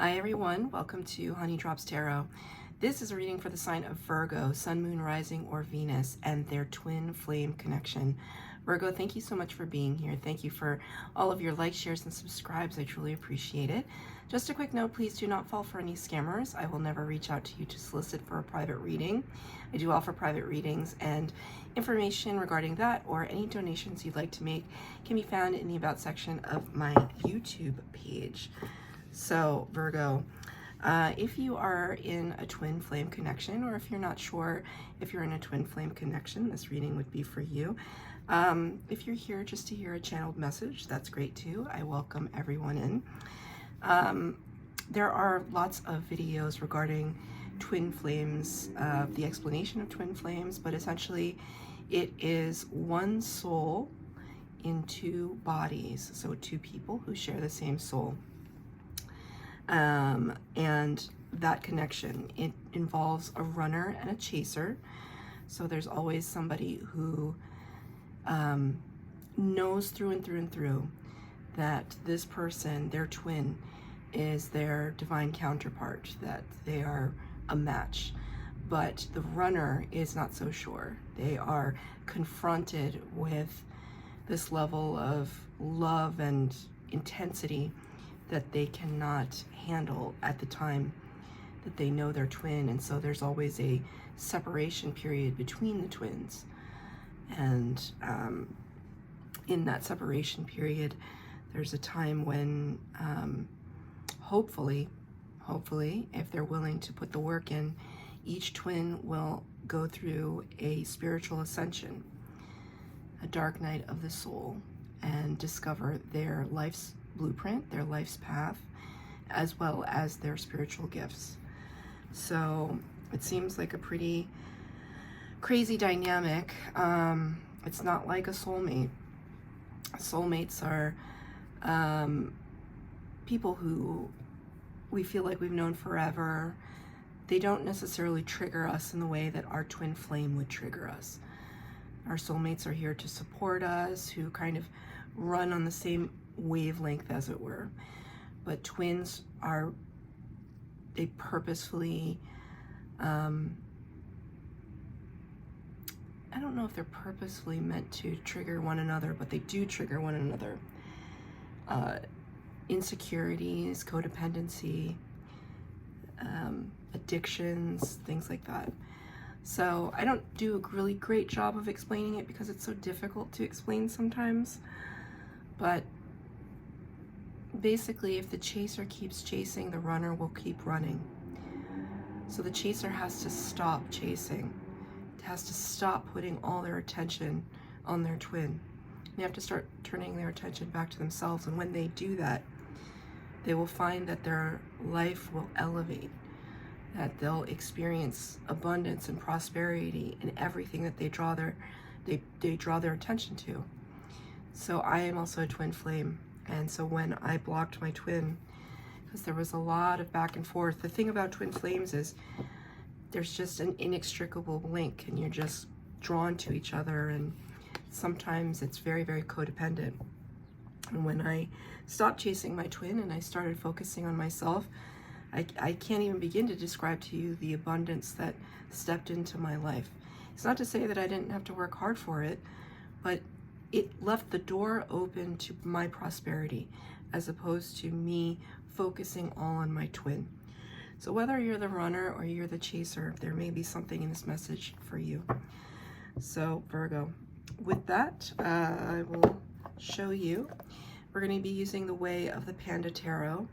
Hi everyone, welcome to Honey Drops Tarot. This is a reading for the sign of Virgo, Sun, Moon, Rising, or Venus, and their twin flame connection. Virgo, thank you so much for being here. Thank you for all of your likes, shares, and subscribes. I truly appreciate it. Just a quick note, please do not fall for any scammers. I will never reach out to you to solicit for a private reading. I do offer private readings, and information regarding that or any donations you'd like to make can be found in the About section of my YouTube page. So Virgo, if you are in a twin flame connection, or if you're not sure if you're in a twin flame connection, this reading would be for you. If you're here just to hear a channeled message, that's great too. I welcome everyone in. There are lots of videos regarding twin flames, the explanation of twin flames, but essentially it is one soul in two bodies, so two people who share the same soul. And that connection, it involves a runner and a chaser. So there's always somebody who knows through and through that this person, their twin, is their divine counterpart, that they are a match. But the runner is not so sure. They are confronted with this level of love and intensity that they cannot handle at the time that they know their twin. And so there's always a separation period between the twins. And in that separation period, there's a time when hopefully, if they're willing to put the work in, each twin will go through a spiritual ascension, a dark night of the soul, and discover their life's blueprint, their life's path, as well as their spiritual gifts. So it seems like a pretty crazy dynamic. It's not like a soulmate. Soulmates are people who we feel like we've known forever. They don't necessarily trigger us in the way that our twin flame would trigger us. Our soulmates are here to support us, who kind of run on the same wavelength, as it were. But twins are, they purposefully, I don't know if they're purposefully meant to trigger one another, but they do trigger one another. Insecurities, codependency, addictions, things like that. So I don't do a really great job of explaining it because it's so difficult to explain sometimes. But basically, if the chaser keeps chasing, the runner will keep running. So the chaser has to stop chasing. It has to stop putting all their attention on their twin. They have to start turning their attention back to themselves. And when they do that, they will find that their life will elevate, that they'll experience abundance and prosperity in everything that they draw their attention to. So I am also a twin flame. And so when I blocked my twin, because there was a lot of back and forth, the thing about twin flames is there's just an inextricable link, and you're just drawn to each other, and sometimes it's very, very codependent. And when I stopped chasing my twin and I started focusing on myself, I can't even begin to describe to you the abundance that stepped into my life. It's not to say that I didn't have to work hard for it, but it left the door open to my prosperity, as opposed to me focusing all on my twin. So whether you're the runner or you're the chaser, there may be something in this message for you. So Virgo, with that, I will show you. We're going to be using the Way of the Panda Tarot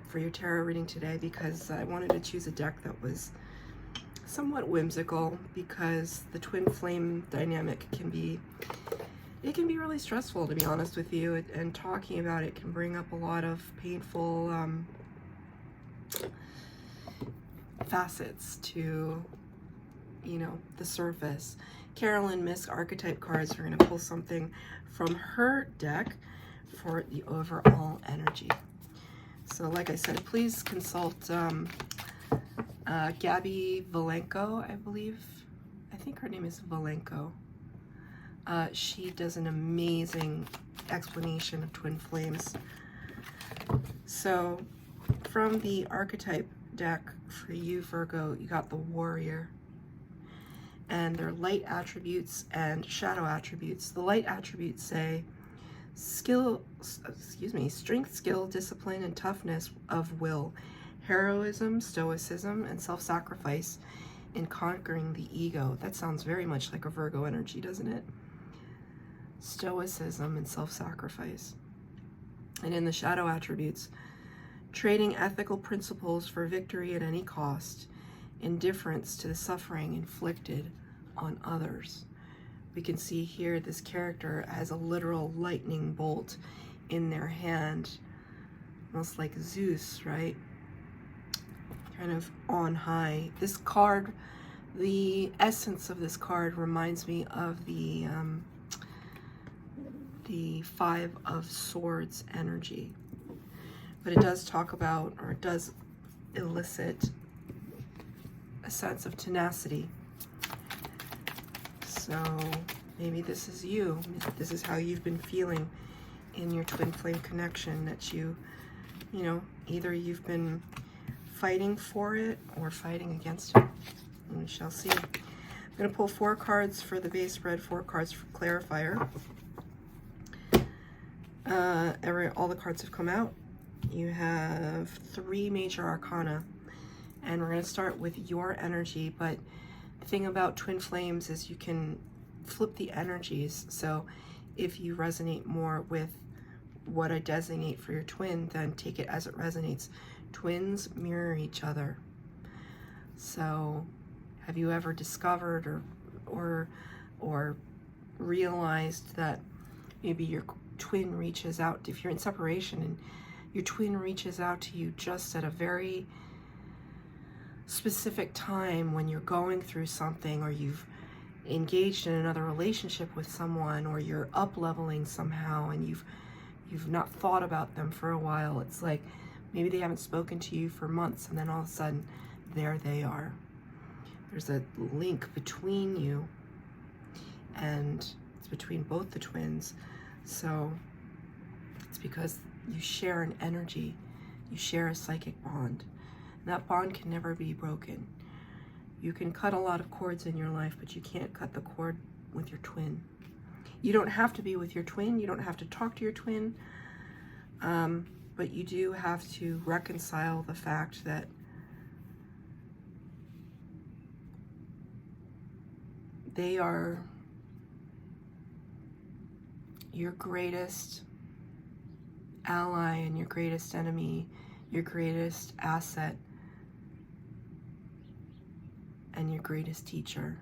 for your tarot reading today, because I wanted to choose a deck that was somewhat whimsical, because the twin flame dynamic can be really stressful, to be honest with you, and talking about it can bring up a lot of painful facets to, you know, the surface. Carolyn Misk archetype cards are going to pull something from her deck for the overall energy. So like I said, please consult Gabby Valenko, I believe. I think her name is Valenko. She does an amazing explanation of twin flames. So from the archetype deck for you, Virgo, you got the Warrior. And their light attributes and shadow attributes. The light attributes say strength, skill, discipline, and toughness of will, heroism, stoicism, and self-sacrifice in conquering the ego. That sounds very much like a Virgo energy, doesn't it? Stoicism and self-sacrifice. And in the shadow attributes, trading ethical principles for victory at any cost, indifference to the suffering inflicted on others. We can see here this character has a literal lightning bolt in their hand, almost like Zeus, right? Kind of on high. This card, the essence of this card reminds me of the Five of Swords energy. But it does talk about, or it does elicit a sense of tenacity. So maybe this is you. This is how you've been feeling in your twin flame connection, that you know, either you've been fighting for it or fighting against it. We shall see. I'm going to pull 4 cards for the base spread, 4 cards for clarifier. All the cards have come out. You have 3 major arcana, and we're going to start with your energy. But the thing about twin flames is you can flip the energies. So if you resonate more with what I designate for your twin, then take it as it resonates. Twins mirror each other. So have you ever discovered or realized that maybe your twin reaches out, if you're in separation and your twin reaches out to you just at a very specific time when you're going through something, or you've engaged in another relationship with someone, or you're up leveling somehow and you've not thought about them for a while. It's like maybe they haven't spoken to you for months, and then all of a sudden there they are. There's a link between you, and it's between both the twins. So it's because you share an energy, you share a psychic bond. And that bond can never be broken. You can cut a lot of cords in your life, but you can't cut the cord with your twin. You don't have to be with your twin, you don't have to talk to your twin, but you do have to reconcile the fact that they are your greatest ally and your greatest enemy, your greatest asset, and your greatest teacher.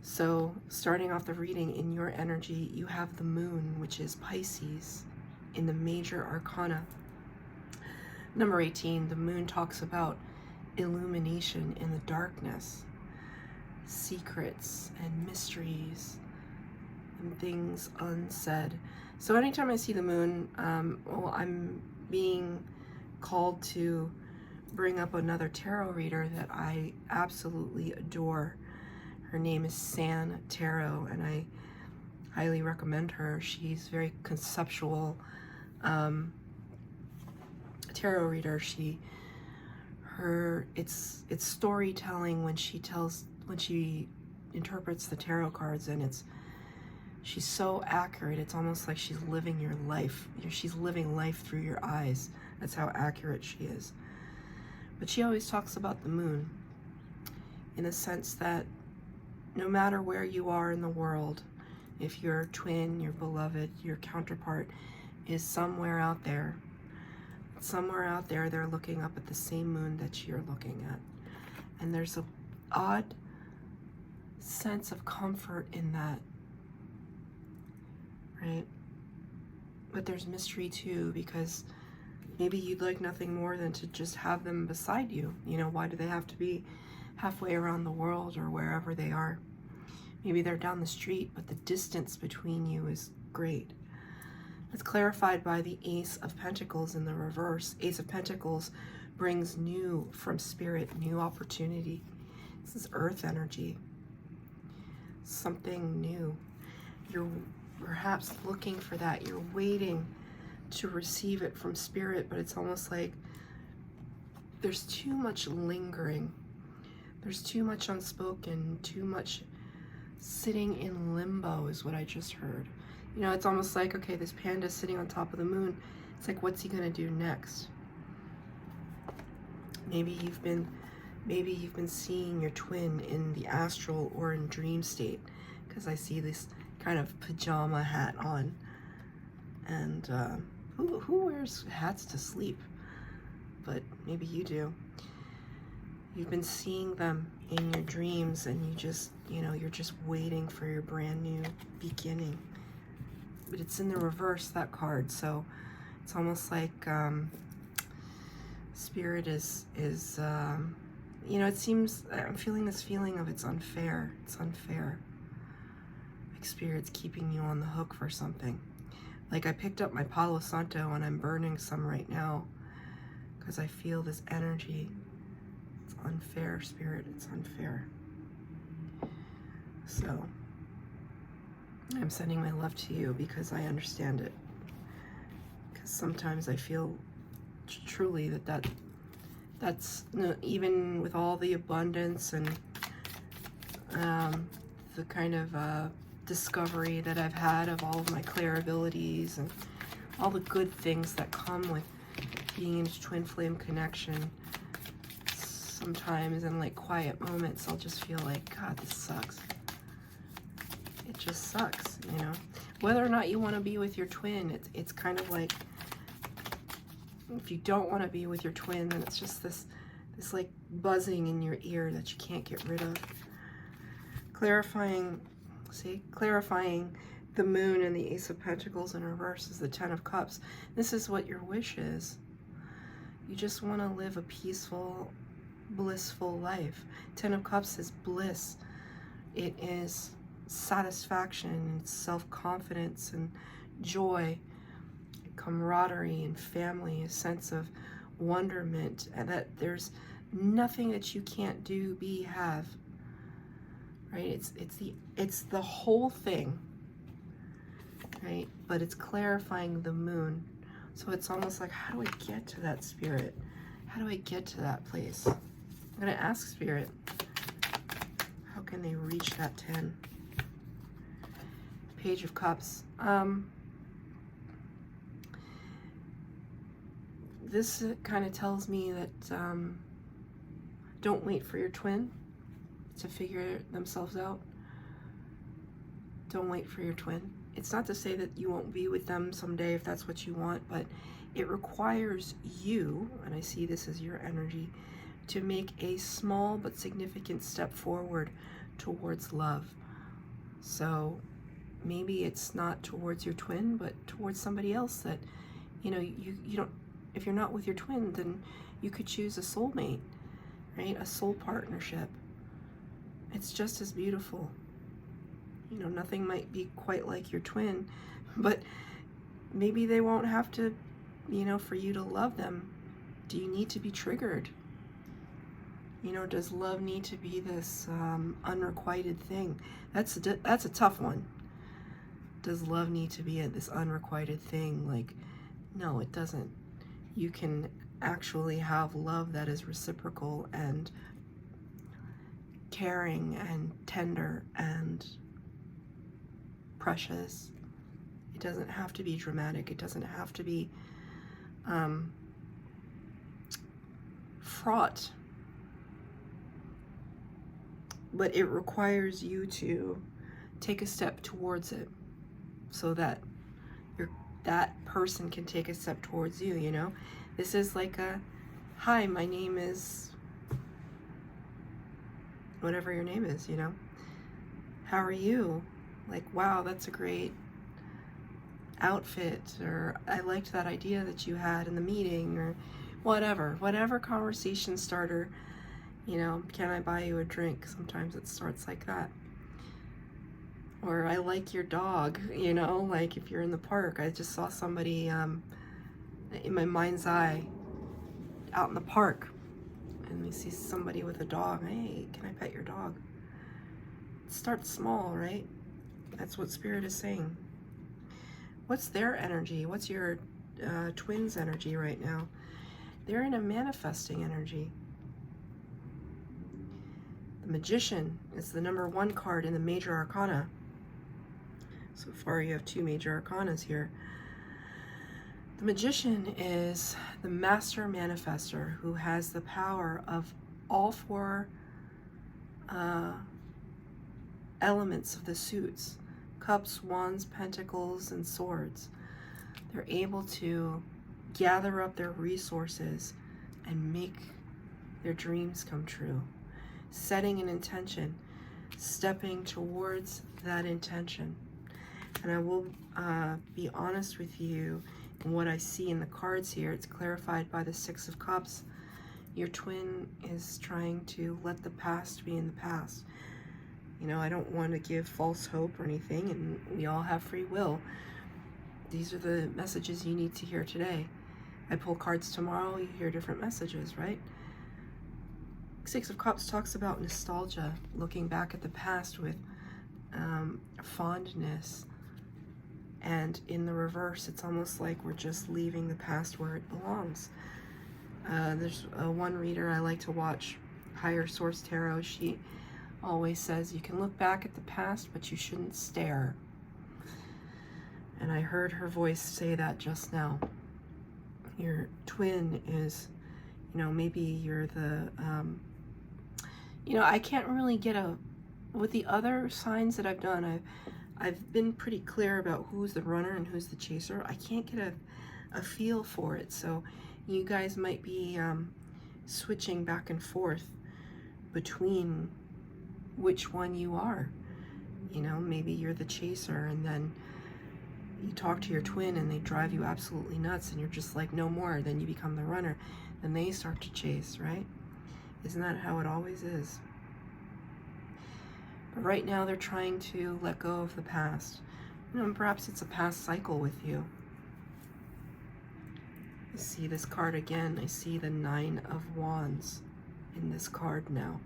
So starting off the reading, in your energy, you have the moon, which is Pisces, in the major arcana. Number 18, the moon talks about illumination in the darkness, secrets and mysteries and things unsaid. So anytime I see the moon, I'm being called to bring up another tarot reader that I absolutely adore. Her name is San Tarot, and I highly recommend her. She's very conceptual tarot reader. It's storytelling when she interprets the tarot cards, and she's so accurate. It's almost like she's living your life. She's living life through your eyes. That's how accurate she is. But she always talks about the moon in the sense that no matter where you are in the world, if your twin, your beloved, your counterpart is somewhere out there, they're looking up at the same moon that you're looking at. And there's an odd sense of comfort in that, right? But there's mystery too, because maybe you'd like nothing more than to just have them beside you. You know, why do they have to be halfway around the world or wherever they are? Maybe they're down the street, but the distance between you is great. It's clarified by the Ace of Pentacles in the reverse. Ace of Pentacles brings new from spirit, new opportunity. This is earth energy. Something new. You're perhaps looking for that. You're waiting to receive it from spirit, but it's almost like there's too much lingering. There's too much unspoken, too much sitting in limbo is what I just heard. You know, it's almost like, okay, this panda's sitting on top of the moon. It's like, what's he gonna do next? Maybe you've been seeing your twin in the astral or in dream state, because I see this kind of pajama hat on. And who wears hats to sleep? But maybe you do. You've been seeing them in your dreams, and you just, you know, you're just waiting for your brand new beginning. But it's in the reverse, that card, so it's almost like spirit is you know, it seems, I'm feeling this feeling of it's unfair. It's unfair. Like spirit's keeping you on the hook for something. Like I picked up my Palo Santo and I'm burning some right now because I feel this energy. It's unfair, spirit. It's unfair. So I'm sending my love to you because I understand it. Because sometimes I feel truly that's even with all the abundance and the kind of discovery that I've had of all of my clair abilities and all the good things that come with being in a twin flame connection. Sometimes in like quiet moments, I'll just feel like, God, this sucks. It just sucks, you know. Whether or not you want to be with your twin, it's kind of like, if you don't want to be with your twin, then it's just this like buzzing in your ear that you can't get rid of. Clarifying the moon and the Ace of Pentacles in reverse is the Ten of Cups. This is what your wish is. You just want to live a peaceful, blissful life. Ten of Cups is bliss. It is satisfaction and self-confidence and joy, camaraderie and family, a sense of wonderment, and that there's nothing that you can't do, be, have. Right? It's the whole thing. Right? But it's clarifying the moon. So it's almost like, how do I get to that spirit? How do I get to that place? I'm going to ask spirit, how can they reach that 10? Page of Cups. This kind of tells me that don't wait for your twin to figure themselves out. Don't wait for your twin. It's not to say that you won't be with them someday if that's what you want, but it requires you, and I see this as your energy, to make a small but significant step forward towards love. So maybe it's not towards your twin, but towards somebody else that, you know, you don't, if you're not with your twin, then you could choose a soulmate, right? A soul partnership. It's just as beautiful. You know, nothing might be quite like your twin, but maybe they won't have to, you know, for you to love them. Do you need to be triggered? You know, does love need to be this unrequited thing? That's a tough one. Does love need to be this unrequited thing? Like, no, it doesn't. You can actually have love that is reciprocal and caring and tender and precious. It doesn't have to be dramatic. It doesn't have to be fraught. But it requires you to take a step towards it so that that person can take a step towards you, you know? This is like a, hi, my name is, whatever your name is, you know? How are you? Like, wow, that's a great outfit, or I liked that idea that you had in the meeting, or whatever conversation starter, you know, can I buy you a drink? Sometimes it starts like that. Or I like your dog, you know, like if you're in the park. I just saw somebody in my mind's eye out in the park, and we see somebody with a dog. Hey, can I pet your dog? Start small, right? That's what Spirit is saying. What's their energy? What's your twins energy right now. They're in a manifesting energy. The Magician is the #1 card in the Major Arcana. So far you have 2 Major Arcanas here. The Magician is the master manifester who has the power of all 4 elements of the suits: Cups, Wands, Pentacles, and Swords. They're able to gather up their resources and make their dreams come true. Setting an intention, stepping towards that intention. And I will be honest with you in what I see in the cards here. It's clarified by the 6 of Cups. Your twin is trying to let the past be in the past. You know, I don't want to give false hope or anything, and we all have free will. These are the messages you need to hear today. I pull cards tomorrow, you hear different messages, right? 6 of Cups talks about nostalgia, looking back at the past with fondness. And in the reverse, it's almost like we're just leaving the past where it belongs. There's one reader I like to watch, Higher Source Tarot. She always says you can look back at the past, but you shouldn't stare. And I heard her voice say that just now. Your twin is, you know, maybe you're the, you know, I can't really get with the other signs that I've done, I've been pretty clear about who's the runner and who's the chaser. I can't get a feel for it. So you guys might be switching back and forth between which one you are. You know, maybe you're the chaser, and then you talk to your twin and they drive you absolutely nuts and you're just like, no more. Then you become the runner. Then they start to chase, right? Isn't that how it always is? But right now they're trying to let go of the past. You know, and perhaps it's a past cycle with you. I see this card again. I see the 9 of Wands in this card now.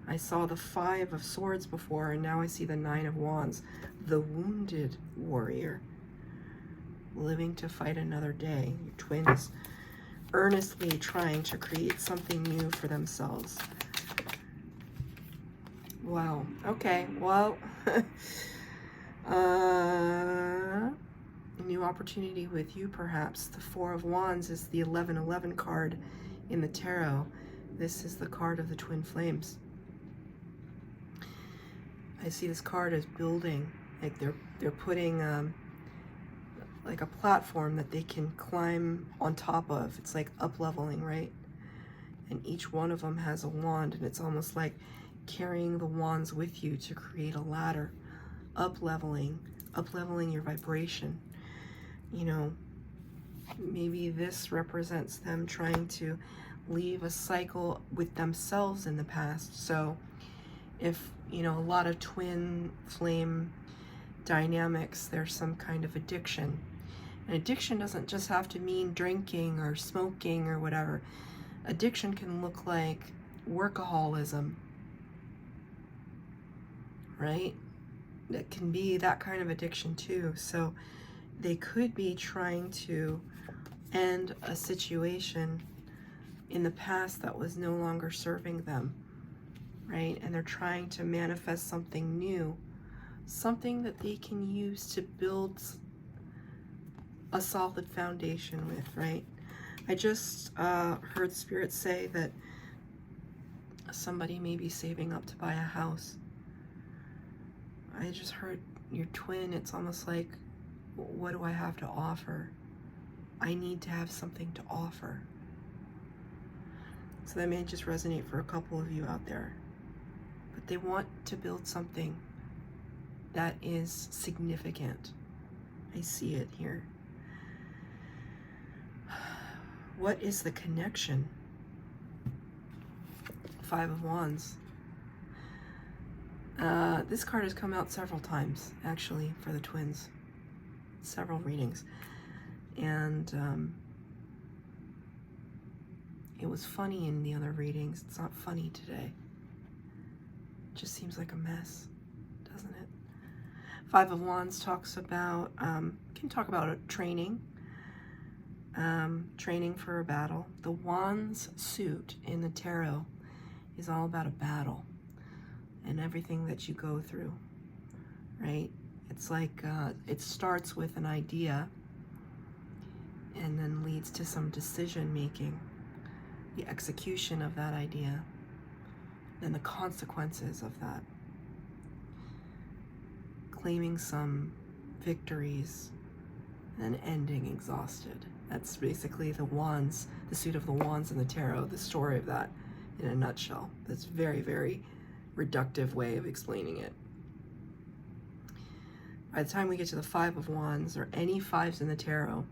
I saw the 5 of Swords before, and now I see the 9 of Wands. The wounded warrior, living to fight another day. Your twin is earnestly trying to create something new for themselves. Wow. Okay. Well, a new opportunity with you, perhaps. The 4 of Wands is the 1111 card in the tarot. This is the card of the twin flames. I see this card as building, like they're putting like a platform that they can climb on top of. It's like up leveling, right? And each one of them has a wand, and it's almost like carrying the wands with you to create a ladder, up leveling your vibration. You know, maybe this represents them trying to leave a cycle with themselves in the past. So if, you know, a lot of twin flame dynamics, there's some kind of addiction. And addiction doesn't just have to mean drinking or smoking or whatever. Addiction can look like workaholism, right? That can be that kind of addiction too. So they could be trying to end a situation in the past that was no longer serving them, right? And they're trying to manifest something new, something that they can use to build a solid foundation with, right? I just heard Spirit say that somebody may be saving up to buy a house. I just heard your twin, it's almost like, what do I have to offer? I need to have something to offer. So that may just resonate for a couple of you out there. But they want to build something that is significant. I see it here. What is the connection? 5 of Wands. This card has come out several times, actually, for the twins. Several readings. And it was funny in the other readings. It's not funny today. It just seems like a mess, doesn't it? 5 of Wands talks about, can talk about training. training for a battle. The Wands suit in the tarot is all about a battle and everything that you go through, right? It's like it starts with an idea and then leads to some decision making, the execution of that idea, and the consequences of that. Claiming some victories and ending exhausted. That's basically the Wands, the suit of the Wands in the tarot, the story of that in a nutshell. That's very, very reductive way of explaining it. By the time we get to the Five of Wands, or any fives in the tarot,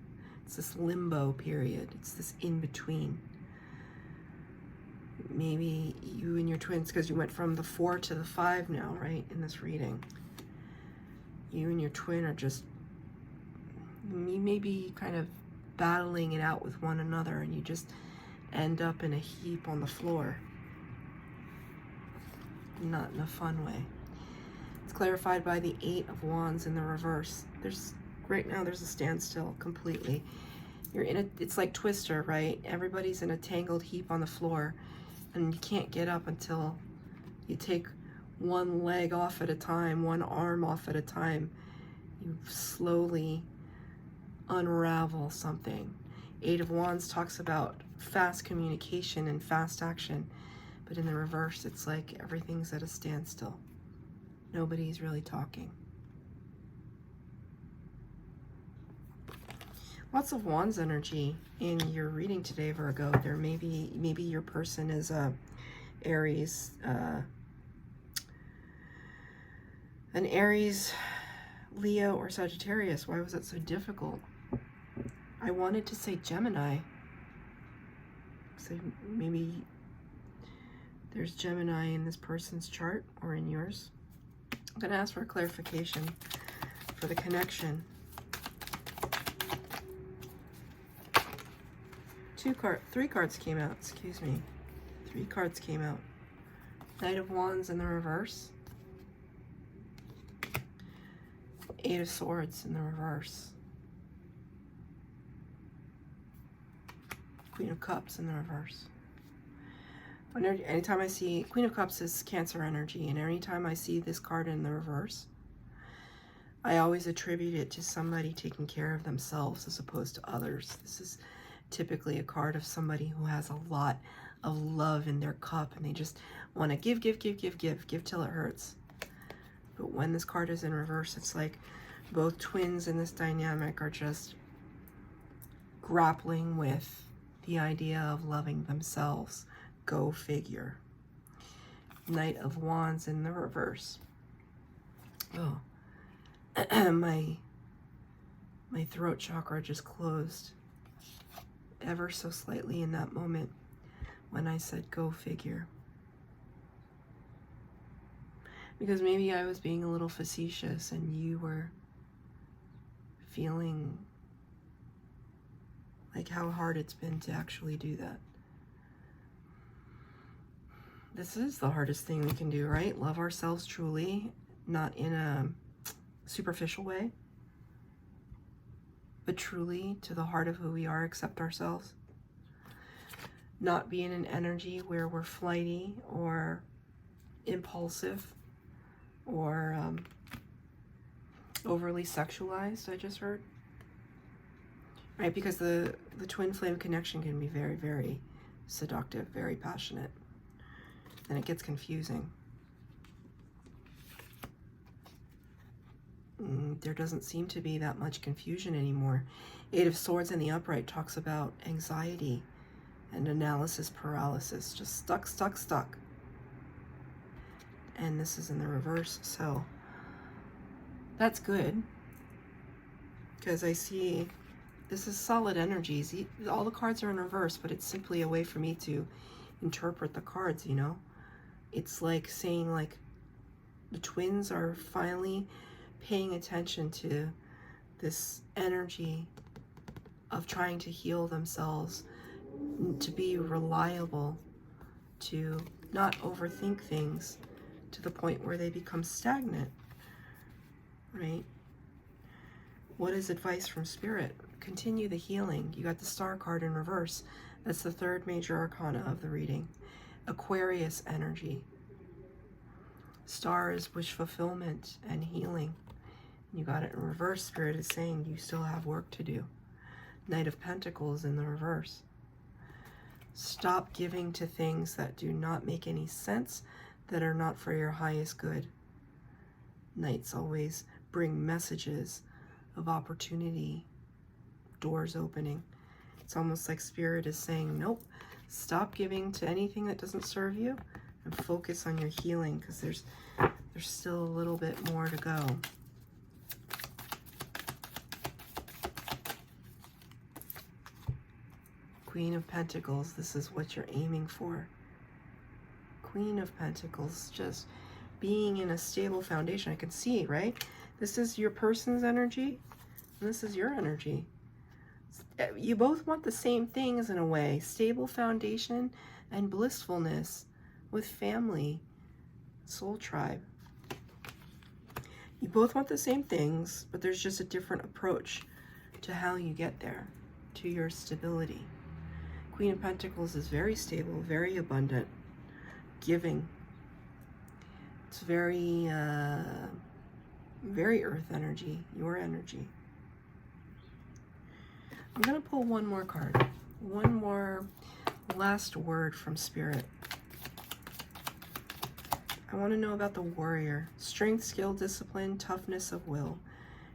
it's this limbo period. It's this in-between. Maybe you and your twins, because you went from the 4 to the 5 now, right, in this reading. You and your twin are just, you may be kind of battling it out with one another, and you just end up in a heap on the floor. Not in a fun way. It's clarified by the 8 of Wands in the reverse. Right now there's a standstill completely. You're in it's like Twister, right? Everybody's in a tangled heap on the floor, and you can't get up until you take one leg off at a time, one arm off at a time. You slowly unravel something. 8 of Wands talks about fast communication and fast action, but in the reverse, it's like everything's at a standstill. Nobody's really talking. Lots of Wands energy in your reading today, Virgo. There maybe your person is Aries, an Aries, Leo, or Sagittarius. Why was that so difficult? I wanted to say Gemini. So maybe there's Gemini in this person's chart or in yours. I'm going to ask for a clarification for the connection. 3 cards came out, excuse me. 3 cards came out. Knight of Wands in the reverse. 8 of Swords in the reverse. Queen of Cups in the reverse. Anytime I see Queen of Cups is Cancer energy, and anytime I see this card in the reverse, I always attribute it to somebody taking care of themselves as opposed to others. This is typically a card of somebody who has a lot of love in their cup, and they just want to give till it hurts. But when this card is in reverse, it's like both twins in this dynamic are just grappling with the idea of loving themselves. Go figure. Knight of Wands in the reverse. Oh, my throat chakra just closed ever so slightly in that moment when I said go figure. Because maybe I was being a little facetious and you were feeling like how hard it's been to actually do that. This is the hardest thing we can do, right? Love ourselves truly, not in a superficial way, but truly to the heart of who we are, accept ourselves. Not be in an energy where we're flighty or impulsive or overly sexualized, I just heard. Right, because the twin flame connection can be very, very seductive, very passionate. And it gets confusing. There doesn't seem to be that much confusion anymore. 8 of Swords in the upright talks about anxiety and analysis paralysis. Just stuck. And this is in the reverse, so that's good. Because I see this is solid energies. All the cards are in reverse, but it's simply a way for me to interpret the cards, you know? It's like saying, like, the twins are finally paying attention to this energy of trying to heal themselves, to be reliable, to not overthink things to the point where they become stagnant, right? What is advice from Spirit? continue the healing. You got the Star card in reverse. That's the third major arcana of the reading. Aquarius energy. Star is wish fulfillment and healing. You got it in reverse. Spirit is saying you still have work to do. Knight of Pentacles in the reverse. Stop giving to things that do not make any sense, that are not for your highest good. Knights always bring messages of opportunity, doors opening. It's almost like Spirit is saying, nope, stop giving to anything that doesn't serve you and focus on your healing, because there's still a little bit more to go. Queen of Pentacles, this is what you're aiming for. Queen of Pentacles, just being in a stable foundation. I can see, right? This is your person's energy, and this is your energy. You both want the same things in a way. Stable foundation and blissfulness with family, soul tribe. You both want the same things, but there's just a different approach to how you get there, to your stability. Queen of Pentacles is very stable, very abundant, giving. It's very, very earth energy, your energy. I'm going to pull one more card. One more last word from Spirit. I want to know about the warrior. Strength, skill, discipline, toughness of will.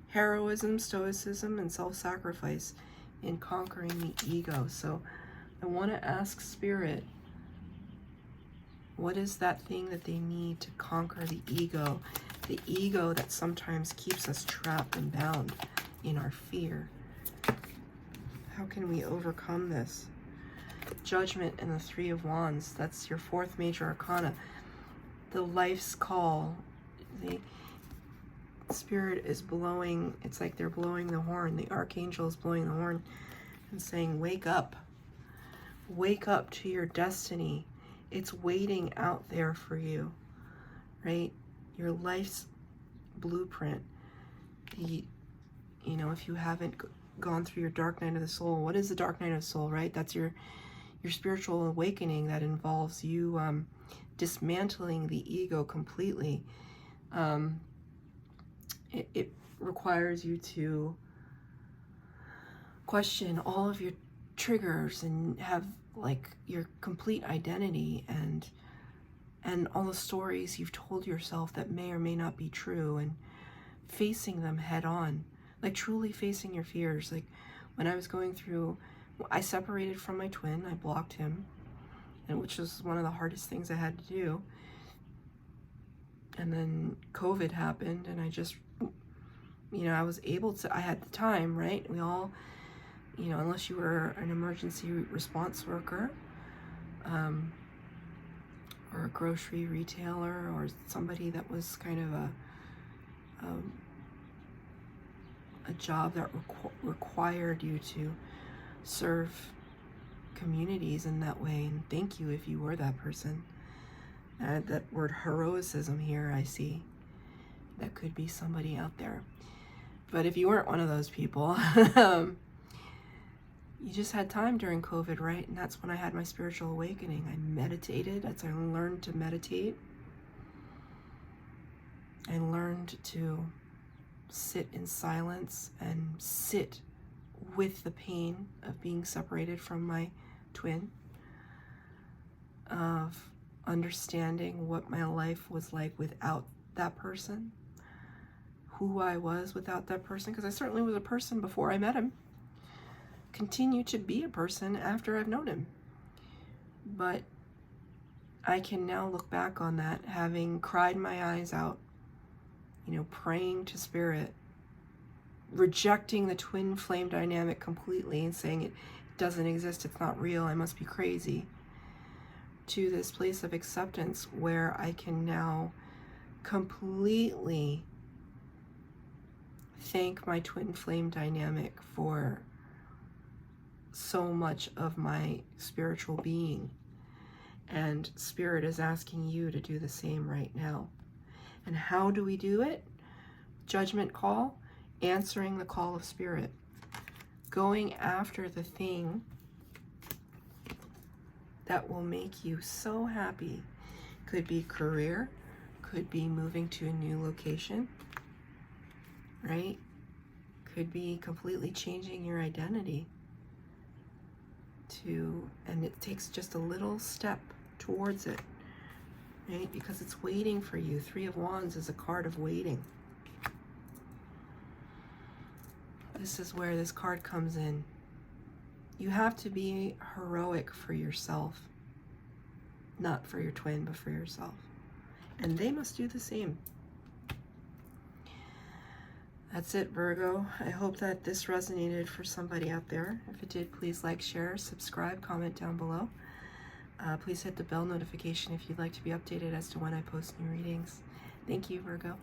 Heroism, stoicism, and self-sacrifice in conquering the ego. So I want to ask Spirit, what is that thing that they need to conquer the ego? The ego that sometimes keeps us trapped and bound in our fear. How can we overcome this? Judgment and the Three of Wands. That's your fourth major arcana. The life's call. The Spirit is blowing. It's like they're blowing the horn. The archangel is blowing the horn and saying, wake up. Wake up to your destiny. It's waiting out there for you, right? Your life's blueprint. You know, if you haven't gone through your dark night of the soul, what is the dark night of the soul, right? That's your spiritual awakening that involves you dismantling the ego completely. It requires you to question all of your triggers and have like your complete identity and all the stories you've told yourself that may or may not be true, and facing them head on, like truly facing your fears. Like when I was going through, I separated from my twin, I blocked him, and which was one of the hardest things I had to do. And then COVID happened, and I just, I was able to, I had the time, right? We all, unless you were an emergency response worker, or a grocery retailer, or somebody that was kind of a job that required you to serve communities in that way. And thank you if you were that person. That word heroism here, I see. That could be somebody out there. But if you weren't one of those people, you just had time during COVID, right? And that's when I had my spiritual awakening. I meditated. That's when I learned to meditate. I learned to sit in silence and sit with the pain of being separated from my twin, of understanding what my life was like without that person, who I was without that person, because I certainly was a person before I met him, continue to be a person after I've known him. But I can now look back on that, having cried my eyes out, praying to Spirit, rejecting the twin flame dynamic completely and saying it doesn't exist, it's not real, I must be crazy, to this place of acceptance where I can now completely thank my twin flame dynamic for so much of my spiritual being. And Spirit is asking you to do the same right now. And how do we do it? Judgment call, answering the call of Spirit. going after the thing that will make you so happy. Could be career, could be moving to a new location, right? Could be completely changing your identity and it takes just a little step towards it, right? Because it's waiting for you. Three of Wands is a card of waiting. This is where this card comes in. You have to be heroic for yourself. Not for your twin, but for yourself. And they must do the same. That's it, Virgo. I hope that this resonated for somebody out there. If it did, please like, share, subscribe, comment down below. Please hit the bell notification if you'd like to be updated as to when I post new readings. Thank you, Virgo.